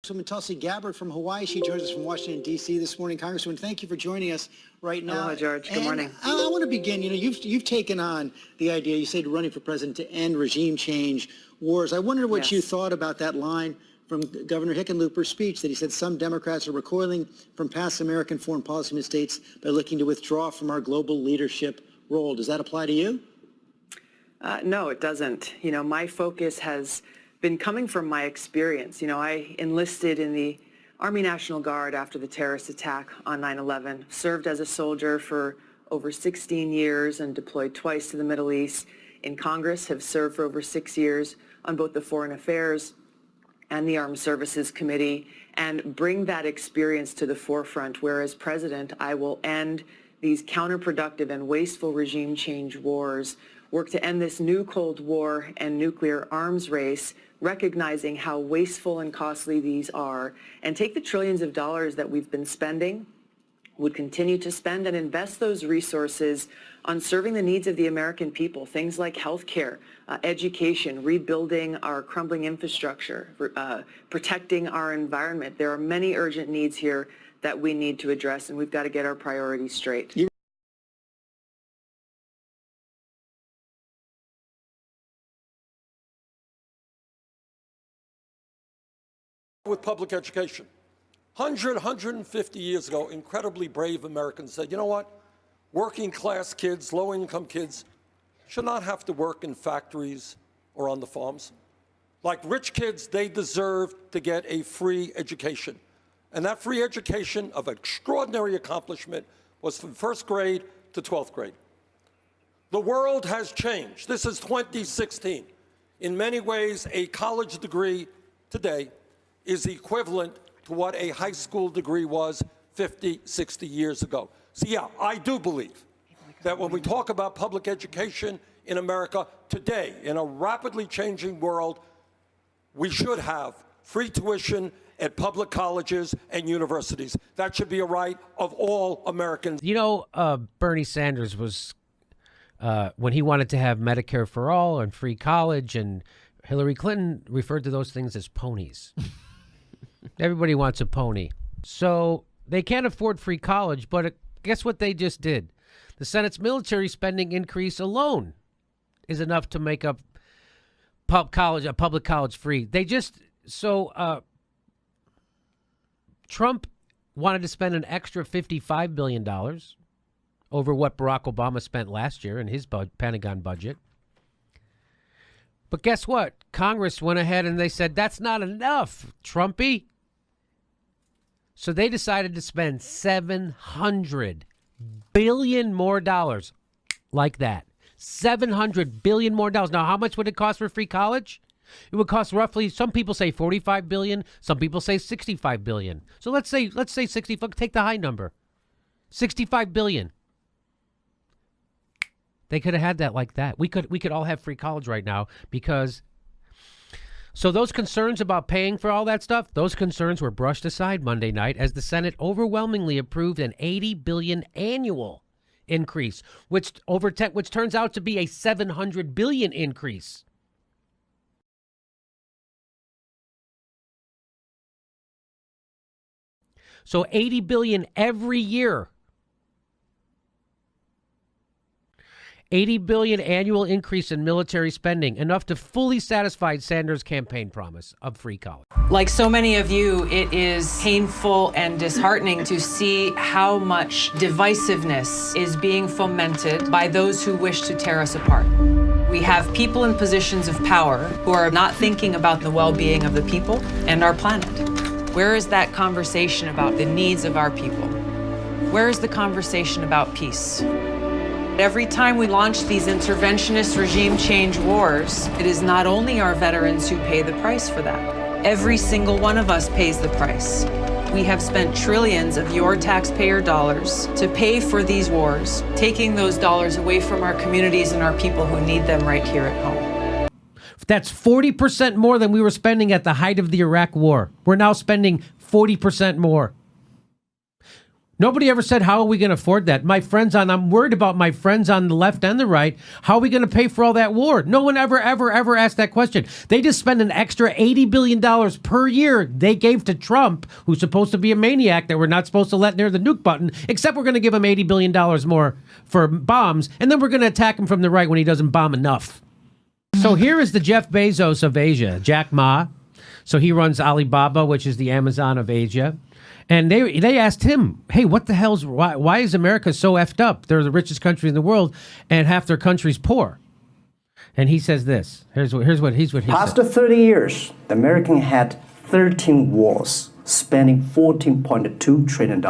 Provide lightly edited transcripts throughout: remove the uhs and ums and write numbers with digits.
Congresswoman Tulsi Gabbard from Hawaii. She joins us from Washington, D.C. this morning. Congresswoman, thank you for joining us right now. Hello, George. Good morning. I want to begin. You've taken on the idea, you said running for president to end regime change wars. I wondered what you thought about that line from Governor Hickenlooper's speech that he said some Democrats are recoiling from past American foreign policy mistakes by looking to withdraw from our global leadership role. Does that apply to you? No, it doesn't. My focus has been coming from my experience. I enlisted in the Army National Guard after the terrorist attack on 9/11, served as a soldier for over 16 years and deployed twice to the Middle East. In Congress, have served for over 6 years on both the Foreign Affairs and the Armed Services Committee, and bring that experience to the forefront, where as president, I will end these counterproductive and wasteful regime change wars, work to end this new Cold War and nuclear arms race, recognizing how wasteful and costly these are, and take the trillions of dollars that we've been spending, would continue to spend, and invest those resources on serving the needs of the American people, things like healthcare, education, rebuilding our crumbling infrastructure, protecting our environment. There are many urgent needs here that we need to address, and we've got to get our priorities straight. With public education. 150 years ago, incredibly brave Americans said, you know what? Working class kids, low income kids should not have to work in factories or on the farms. Like rich kids, they deserve to get a free education. And that free education of extraordinary accomplishment was from first grade to 12th grade. The world has changed. This is 2016. In many ways, a college degree today is equivalent to what a high school degree was 50, 60 years ago. So yeah, I do believe that when we talk about public education in America today, in a rapidly changing world, we should have free tuition at public colleges and universities. That should be a right of all Americans. Bernie Sanders was, when he wanted to have Medicare for all and free college, and Hillary Clinton referred to those things as ponies. Everybody wants a pony. So they can't afford free college, but guess what they just did? The Senate's military spending increase alone is enough to make up a public college free. Trump wanted to spend an extra $55 billion over what Barack Obama spent last year in his Pentagon budget. But guess what? Congress went ahead and they said, that's not enough, Trumpy. So they decided to spend $700 billion more dollars like that. $700 billion more dollars. Now, how much would it cost for free college? It would cost roughly, some people say $45 billion, some people say $65 billion. So let's say 65, take the high number. $65 billion. They could have had that like that. We could all have free college right now because... So those concerns about paying for all that stuff, those concerns were brushed aside Monday night as the Senate overwhelmingly approved an $80 billion annual increase, which turns out to be a $700 billion increase. So $80 billion every year. $80 billion annual increase in military spending, enough to fully satisfy Sanders' campaign promise of free college. Like so many of you, it is painful and disheartening to see how much divisiveness is being fomented by those who wish to tear us apart. We have people in positions of power who are not thinking about the well-being of the people and our planet. Where is that conversation about the needs of our people? Where is the conversation about peace? Every time we launch these interventionist regime change wars, it is not only our veterans who pay the price for that. Every single one of us pays the price. We have spent trillions of your taxpayer dollars to pay for these wars, taking those dollars away from our communities and our people who need them right here at home. That's 40% more than we were spending at the height of the Iraq War. We're now spending 40% more. Nobody ever said, how are we going to afford that? I'm worried about my friends on the left and the right. How are we going to pay for all that war? No one ever asked that question. They just spend an extra $80 billion per year they gave to Trump, who's supposed to be a maniac that we're not supposed to let near the nuke button, except we're going to give him $80 billion more for bombs, and then we're going to attack him from the right when he doesn't bomb enough. So here is the Jeff Bezos of Asia, Jack Ma. So he runs Alibaba, which is the Amazon of Asia. And they asked him, hey, what the hell's, why is America so effed up? They're the richest country in the world, and half their country's poor. And he says this. Here's what he said. Past 30 years, the American had 13 wars, spending $14.2 trillion.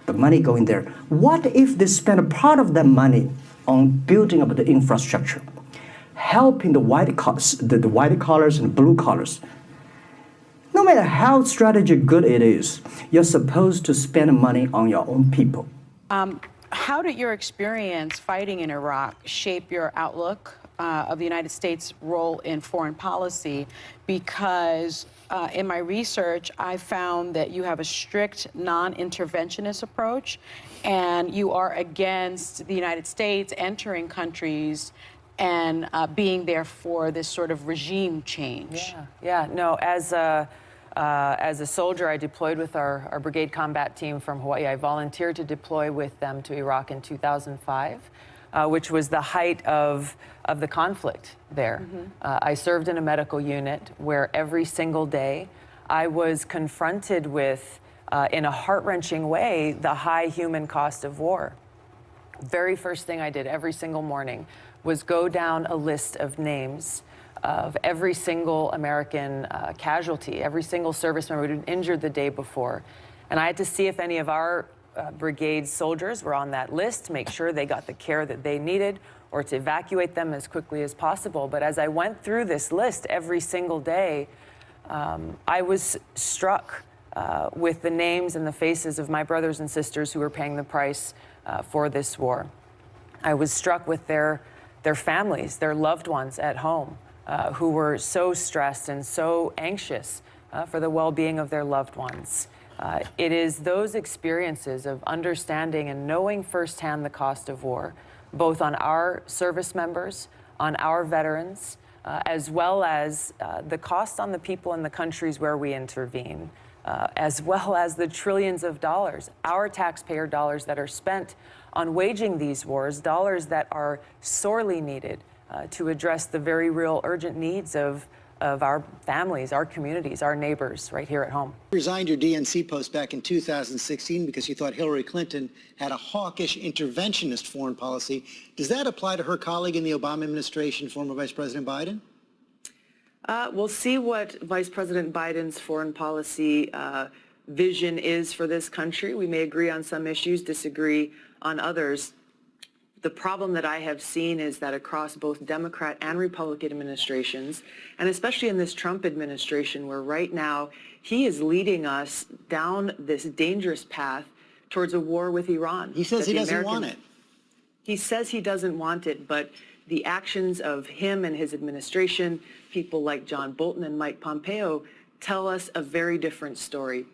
The money going there. What if they spend a part of that money on building up the infrastructure, helping the white collars and blue collars? No matter how strategic good it is, you're supposed to spend money on your own people. How did your experience fighting in Iraq shape your outlook of the United States' role in foreign policy? Because in my research, I found that you have a strict non-interventionist approach, and you are against the United States entering countries and being there for this sort of regime change. No, as a soldier, I deployed with our brigade combat team from Hawaii. I volunteered to deploy with them to Iraq in 2005, which was the height of the conflict there. I served in a medical unit where every single day I was confronted with, in a heart-wrenching way, the high human cost of war. Very first thing I did every single morning was go down a list of names of every single American casualty, every single service member who'd been injured the day before. And I had to see if any of our brigade soldiers were on that list, make sure they got the care that they needed, or to evacuate them as quickly as possible. But as I went through this list every single day, I was struck with the names and the faces of my brothers and sisters who were paying the price for this war. I was struck with their families, their loved ones at home, who were so stressed and so anxious for the well-being of their loved ones. It is those experiences of understanding and knowing firsthand the cost of war, both on our service members, on our veterans, as well as the cost on the people in the countries where we intervene, as well as the trillions of dollars, our taxpayer dollars that are spent on waging these wars, dollars that are sorely needed to address the very real urgent needs of our families, our communities, our neighbors right here at home. You resigned your DNC post back in 2016 because you thought Hillary Clinton had a hawkish interventionist foreign policy. Does that apply to her colleague in the Obama administration, former Vice President Biden? We'll see what Vice President Biden's foreign policy vision is for this country. We may agree on some issues, disagree on others. The problem that I have seen is that across both Democrat and Republican administrations, and especially in this Trump administration, where right now he is leading us down this dangerous path towards a war with Iran. He says he doesn't want it. He says he doesn't want it, but the actions of him and his administration, people like John Bolton and Mike Pompeo, tell us a very different story.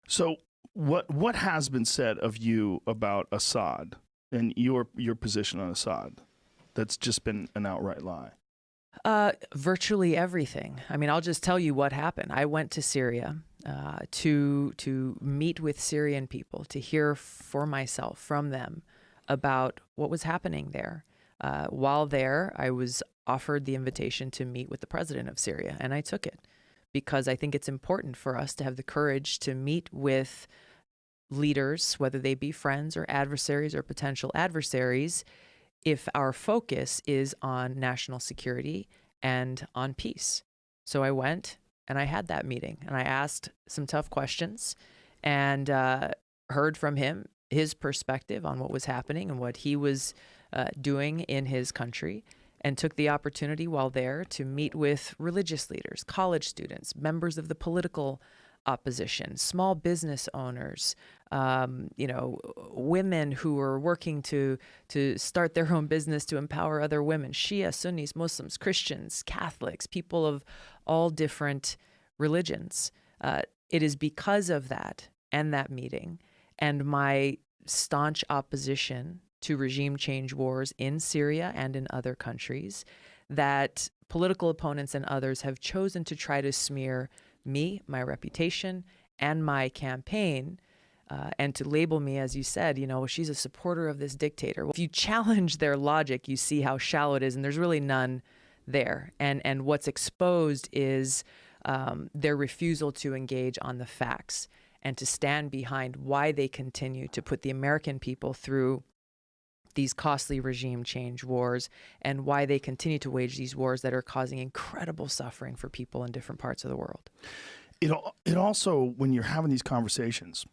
So what has been said of you about Assad and your position on Assad that's just been an outright lie? Virtually everything. I mean, I'll just tell you what happened. I went to Syria to meet with Syrian people, to hear for myself from them about what was happening there. While there, I was offered the invitation to meet with the president of Syria, and I took it, because I think it's important for us to have the courage to meet with leaders, whether they be friends or adversaries or potential adversaries, if our focus is on national security and on peace. So I went and I had that meeting, and I asked some tough questions and heard from him his perspective on what was happening and what he was doing in his country, and took the opportunity while there to meet with religious leaders, college students, members of the political opposition, small business owners, women who are working to start their own business to empower other women, Shia, Sunnis, Muslims, Christians, Catholics, people of all different religions. It is because of that and that meeting and my staunch opposition to regime change wars in Syria and in other countries that political opponents and others have chosen to try to smear me, my reputation, and my campaign, and to label me, as you said, she's a supporter of this dictator. Well, if you challenge their logic, you see how shallow it is, and there's really none there. And what's exposed is their refusal to engage on the facts and to stand behind why they continue to put the American people through these costly regime change wars and why they continue to wage these wars that are causing incredible suffering for people in different parts of the world. It also, when you're having these conversations,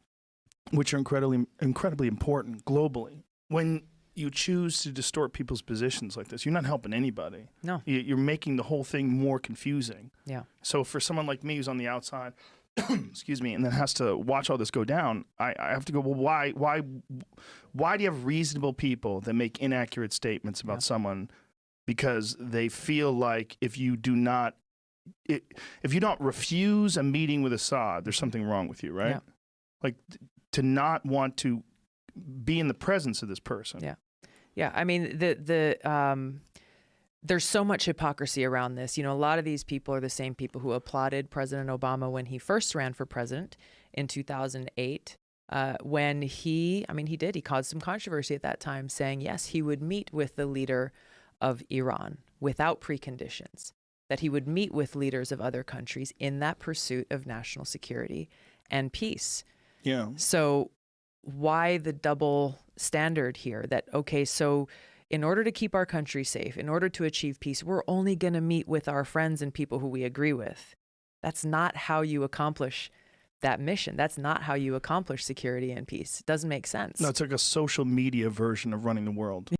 which are incredibly important globally, when you choose to distort people's positions like this, you're not helping anybody. No. You're making the whole thing more confusing. Yeah. So for someone like me who's on the outside, excuse me, and then has to watch all this go down, I have to go, well, why do you have reasonable people that make inaccurate statements about someone because they feel like if you don't refuse a meeting with Assad, there's something wrong with you, right? Yeah. Like to not want to be in the presence of this person. Yeah. Yeah. I mean, there's so much hypocrisy around this. A lot of these people are the same people who applauded President Obama when he first ran for president in 2008. When he caused some controversy at that time, saying, yes, he would meet with the leader of Iran without preconditions, that he would meet with leaders of other countries in that pursuit of national security and peace. Yeah. So why the double standard here that, okay, so in order to keep our country safe, in order to achieve peace, we're only going to meet with our friends and people who we agree with. That's not how you accomplish that mission. That's not how you accomplish security and peace. It doesn't make sense. No, it's like a social media version of running the world.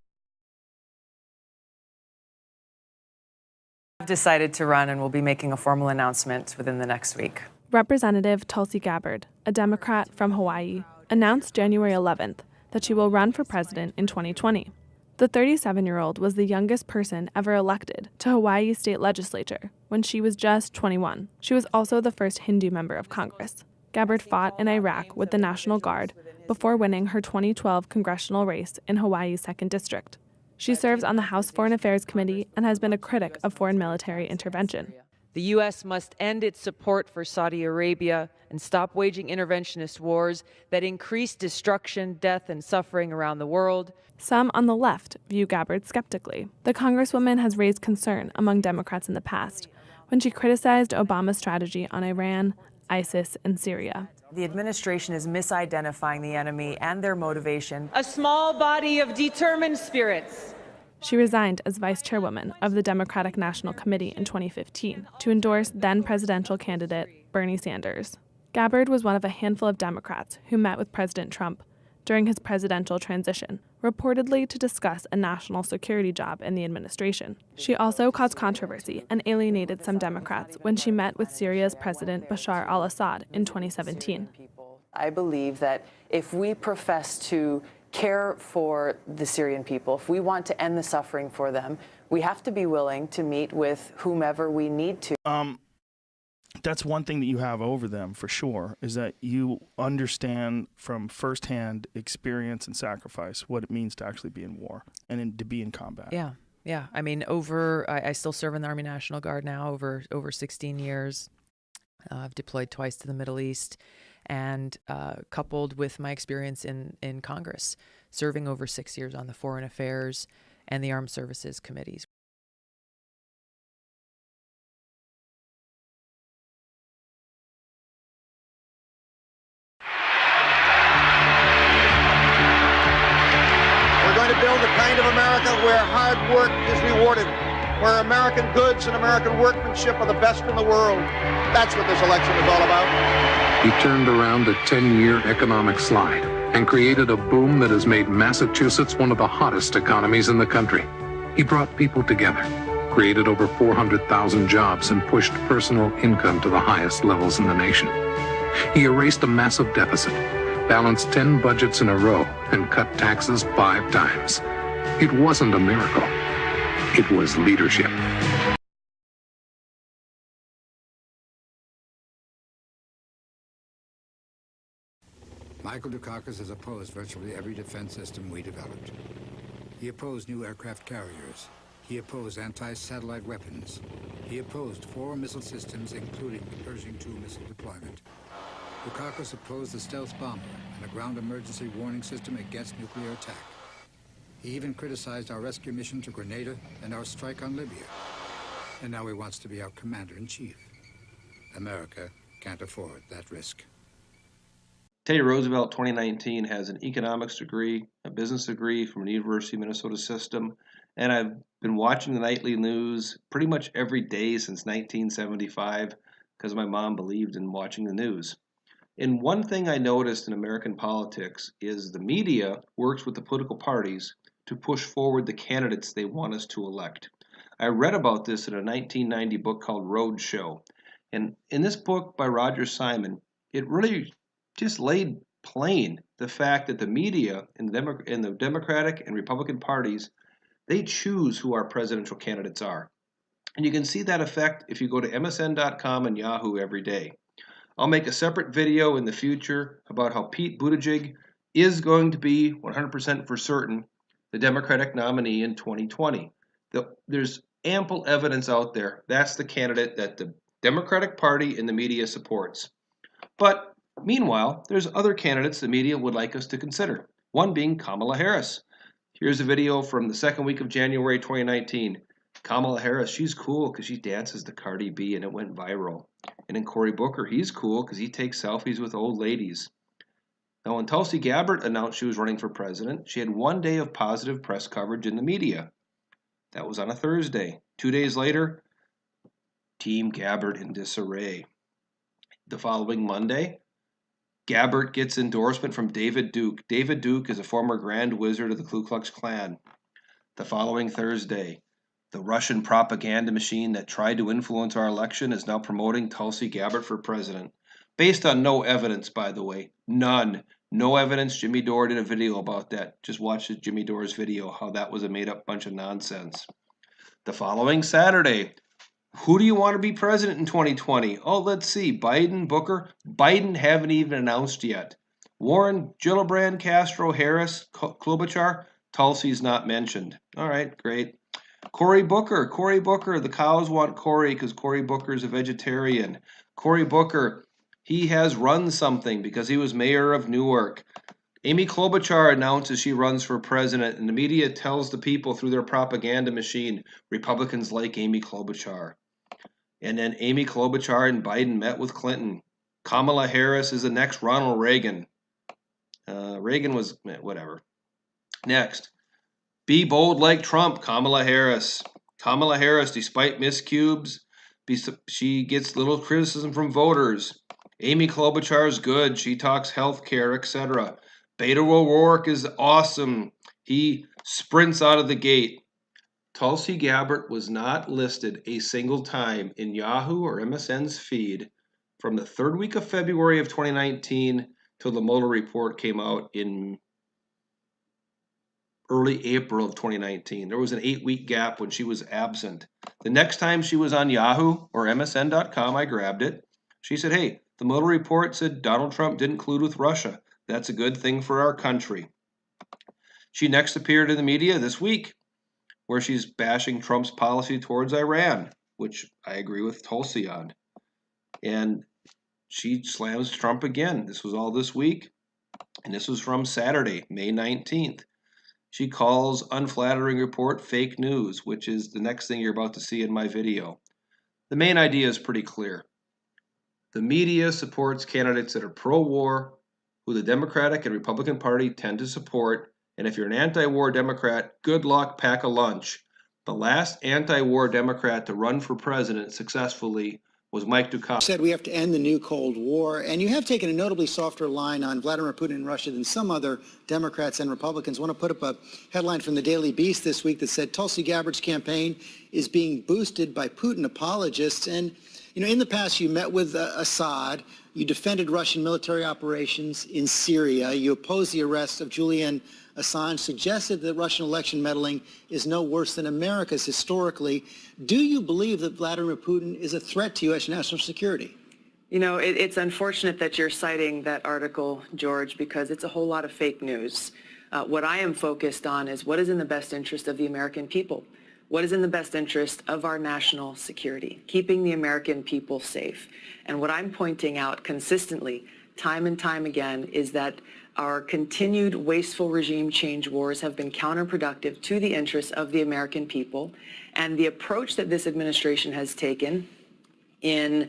I've decided to run and will be making a formal announcement within the next week. Representative Tulsi Gabbard, a Democrat from Hawaii, announced January 11th that she will run for president in 2020. The 37-year-old was the youngest person ever elected to Hawaii's state legislature when she was just 21. She was also the first Hindu member of Congress. Gabbard fought in Iraq with the National Guard before winning her 2012 congressional race in Hawaii's 2nd District. She serves on the House Foreign Affairs Committee and has been a critic of foreign military intervention. The U.S. must end its support for Saudi Arabia and stop waging interventionist wars that increase destruction, death, and suffering around the world. Some on the left view Gabbard skeptically. The Congresswoman has raised concern among Democrats in the past when she criticized Obama's strategy on Iran, ISIS, and Syria. The administration is misidentifying the enemy and their motivation. A small body of determined spirits. She resigned as vice chairwoman of the Democratic National Committee in 2015 to endorse then-presidential candidate Bernie Sanders. Gabbard was one of a handful of Democrats who met with President Trump during his presidential transition, reportedly to discuss a national security job in the administration. She also caused controversy and alienated some Democrats when she met with Syria's President Bashar al-Assad in 2017. I believe that if we profess to care for the Syrian people, if we want to end the suffering for them, we have to be willing to meet with whomever we need to. That's one thing that you have over them for sure, is that you understand from firsthand experience and sacrifice what it means to actually be in war and to be in combat. Yeah. Yeah. I mean, I still serve in the Army National Guard now over 16 years. I've deployed twice to the Middle East, and coupled with my experience in Congress, serving over 6 years on the Foreign Affairs and the Armed Services Committees. We're going to build the kind of America where hard work is rewarded, where American goods and American workmanship are the best in the world. That's what this election is all about. He turned around a 10-year economic slide and created a boom that has made Massachusetts one of the hottest economies in the country. He brought people together, created over 400,000 jobs, and pushed personal income to the highest levels in the nation. He erased a massive deficit, balanced 10 budgets in a row, and cut taxes 5 times. It wasn't a miracle. It was leadership. Michael Dukakis has opposed virtually every defense system we developed. He opposed new aircraft carriers. He opposed anti-satellite weapons. He opposed 4 missile systems, including the Pershing II missile deployment. Dukakis opposed the stealth bomber and a ground emergency warning system against nuclear attack. He even criticized our rescue mission to Grenada and our strike on Libya. And now he wants to be our commander-in-chief. America can't afford that risk. Teddy Roosevelt, 2019, has an economics degree, a business degree from the University of Minnesota system, and I've been watching the nightly news pretty much every day since 1975 because my mom believed in watching the news. And one thing I noticed in American politics is the media works with the political parties to push forward the candidates they want us to elect. I read about this in a 1990 book called Roadshow. And in this book by Roger Simon, it really just laid plain the fact that the media and the Democratic and Republican parties, they choose who our presidential candidates are. And you can see that effect if you go to MSN.com and Yahoo every day. I'll make a separate video in the future about how Pete Buttigieg is going to be 100% for certain the Democratic nominee in 2020. There's ample evidence out there. That's the candidate that the Democratic Party and the media supports. But meanwhile, there's other candidates the media would like us to consider, one being Kamala Harris. Here's a video from the second week of January 2019. Kamala Harris, she's cool because she dances to Cardi B and it went viral. And then Cory Booker, he's cool because he takes selfies with old ladies. Now, when Tulsi Gabbard announced she was running for president, she had 1 day of positive press coverage in the media. That was on a Thursday. 2 days later, Team Gabbard in disarray. The following Monday, Gabbard gets endorsement from David Duke. David Duke is a former Grand Wizard of the Ku Klux Klan. The following Thursday, the Russian propaganda machine that tried to influence our election is now promoting Tulsi Gabbard for president. Based on no evidence, by the way. None. No evidence. Jimmy Dore did a video about that. Just watch Jimmy Dore's video, how that was a made-up bunch of nonsense. The following Saturday, who do you want to be president in 2020? Oh, let's see. Biden, Booker. Biden haven't even announced yet. Warren, Gillibrand, Castro, Harris, Klobuchar. Tulsi's not mentioned. All right, great. Cory Booker, the cows want Cory because Cory Booker is a vegetarian. Cory Booker, he has run something because he was mayor of Newark. Amy Klobuchar announces she runs for president, and the media tells the people through their propaganda machine, Republicans like Amy Klobuchar. And then Amy Klobuchar and Biden met with Clinton. Kamala Harris is the next Ronald Reagan. Reagan was, whatever. Next. Be bold like Trump, Kamala Harris. Kamala Harris, despite miscubes, she gets little criticism from voters. Amy Klobuchar is good. She talks health care, etc. Beto O'Rourke is awesome. He sprints out of the gate. Tulsi Gabbard was not listed a single time in Yahoo or MSN's feed from the third week of February of 2019 till the Mueller report came out in early April of 2019. There was an 8-week gap when she was absent. The next time she was on Yahoo or MSN.com, I grabbed it. She said, hey, the Mueller report said Donald Trump didn't collude with Russia. That's a good thing for our country. She next appeared in the media this week, where she's bashing Trump's policy towards Iran, which I agree with Tulsi on. And she slams Trump again. This was all this week, and this was from Saturday, May 19th. She calls unflattering report fake news, which is the next thing you're about to see in my video. The main idea is pretty clear. The media supports candidates that are pro-war, who the Democratic and Republican Party tend to support, and if you're an anti-war Democrat, good luck, pack a lunch. The last anti-war Democrat to run for president successfully was Mike Dukakis. Said we have to end the new Cold War, and you have taken a notably softer line on Vladimir Putin and Russia than some other Democrats and Republicans. I want to put up a headline from the Daily Beast this week that said Tulsi Gabbard's campaign is being boosted by Putin apologists. And You know, in the past, you met with Assad. You defended Russian military operations in Syria. You opposed the arrest of Julian Assange, suggested that Russian election meddling is no worse than America's historically. Do you believe that Vladimir Putin is a threat to U.S. national security? You know, it's unfortunate that you're citing that article, George, because it's a whole lot of fake news. What I am focused on is what is in the best interest of the American people. What is in the best interest of our national security, keeping the American people safe. And what I'm pointing out consistently, time and time again, is that our continued wasteful regime change wars have been counterproductive to the interests of the American people. And the approach that this administration has taken in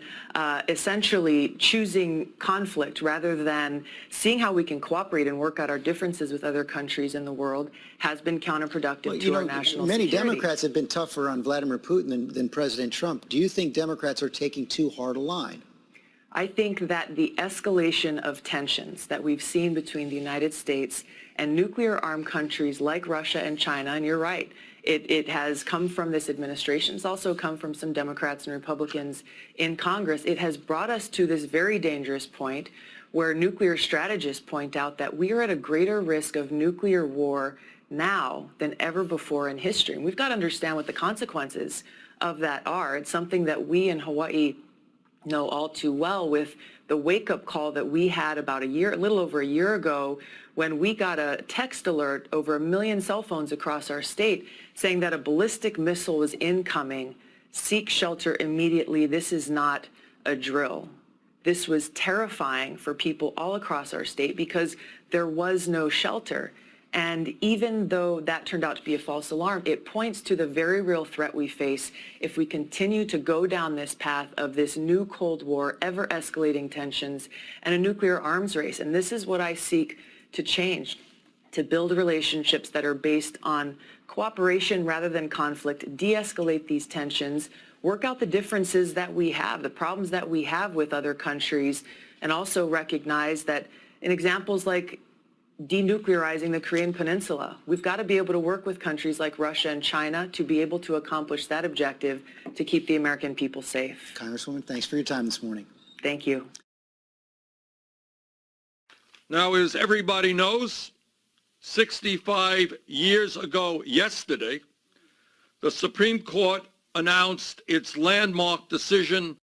essentially choosing conflict rather than seeing how we can cooperate and work out our differences with other countries in the world has been counterproductive to our national many security. Democrats have been tougher on Vladimir Putin than President Trump. Do you think Democrats are taking too hard a line? I think that the escalation of tensions that we've seen between the United States and nuclear-armed countries like Russia and China, and you're right, it has come from this administration. It's also come from some Democrats and Republicans in Congress. It has brought us to this very dangerous point where nuclear strategists point out that we are at a greater risk of nuclear war now than ever before in history. And we've got to understand what the consequences of that are. It's something that we in Hawaii know all too well with the wake-up call that we had about a little over a year ago when we got a text alert over 1 million cell phones across our state saying that a ballistic missile was incoming. Seek shelter immediately. This is not a drill. This was terrifying for people all across our state because there was no shelter. And even though that turned out to be a false alarm, it points to the very real threat we face if we continue to go down this path of this new Cold War, ever-escalating tensions, and a nuclear arms race. And this is what I seek to change, to build relationships that are based on cooperation rather than conflict, de-escalate these tensions, work out the differences that we have, the problems that we have with other countries, and also recognize that in examples like denuclearizing the Korean Peninsula, we've got to be able to work with countries like Russia and China to be able to accomplish that objective to keep the American people safe. Congresswoman, thanks for your time this morning. Thank you. Now, as everybody knows, 65 years ago yesterday, the Supreme Court announced its landmark decision